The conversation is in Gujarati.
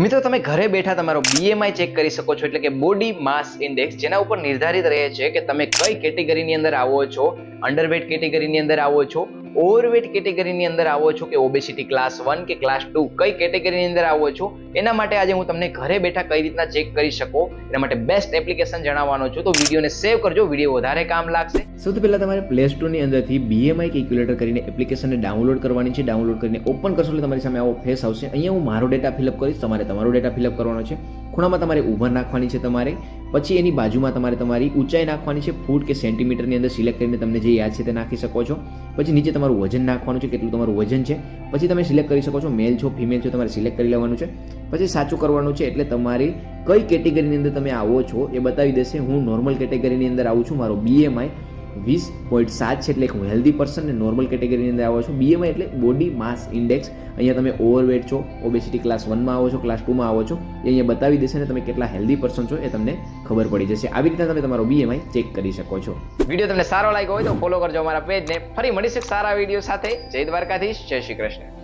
મિત્રો તમે ઘરે બેઠા તમારો બીએમઆઈ ચેક કરી શકો છો, એટલે કે બોડી માસ ઇન્ડેક્સ, જેના ઉપર નિર્ધારિત રહે છે કે તમે કઈ કેટેગરીની અંદર આવો છો. અંડરવેટ કેટેગરીની અંદર આવો છો, ઓવરવેટ કેટેગરીની અંદર આવો છો, કે ઓબેસિટી ક્લાસ 1 કે ક્લાસ 2 કઈ કેટેગરીની અંદર આવો છો. એના માટે આજે હું તમને ઘરે બેઠા કઈ રીતના ચેક કરી શકો એના માટે બેસ્ટ એપ્લિકેશન જણાવવાનો છું. તો વિડીયોને સેવ કરજો, વિડીયો વધારે કામ લાગશે. સૌથી પહેલા તમારે પ્લે સ્ટોરની અંદરથી બીએમઆઈ કેલ્ક્યુલેટર કરીને એપ્લિકેશનને ડાઉનલોડ કરવાની છે. ડાઉનલોડ કરીને ઓપન કરશો એટલે તમારી સામે આવો ફેસ આવશે. અહીંયા હું મારો ડેટા ફિલઅપ કરીશ, તમારે તમારો ડેટા ફિલઅપ કરવાનો છે. ખૂણામાં તમારે ઉંમર નાખવાની છે તમારે. પછી એની બાજુમાં તમારે તમારી ઊંચાઈ નાખવાની છે, ફૂટ કે સેન્ટીમીટરની અંદર સિલેક્ટ કરીને તમને જે યાદ છે તે નાખી શકો છો. પછી નીચે તમારું વજન નાખવાનું છે, કેટલું તમારું વજન છે. પછી તમે સિલેક્ટ કરી શકો છો મેલ છો ફિમેલ છો, તમારે સિલેક્ટ કરી લેવાનું છે. પછી સાચું કરવાનું છે, એટલે તમારી કઈ કેટેગરીની અંદર તમે આવો છો એ બતાવી દેશે. હું નોર્મલ કેટેગરીની અંદર આવું છું, મારો બીએમઆઈ 20.7 છે, એટલે હું હેલ્ધી પર્સન ને નોર્મલ કેટેગરીની અંદર આવો છો. બીએમઆઈ એટલે બોડી માસ ઇન્ડેક્સ. અહીંયા તમે ઓવરવેટ છો, ઓબેસિટી ક્લાસ 1 માં આવો છો, ક્લાસ 2 માં આવો છો, એ અહીંયા બતાવી દેશે ને તમે કેટલા હેલ્ધી પર્સન છો એ તમને ખબર પડી જશે. આવી રીતે તમે તમારો બીએમઆઈ ચેક કરી શકો છો. વિડીયો તમને સારો લાગ્યો હોય તો ફોલો કરજો અમારા પેજને. ફરી મળીશું સારા વિડીયો સાથે. જય દ્વારકાધીશ, જય શ્રી કૃષ્ણ.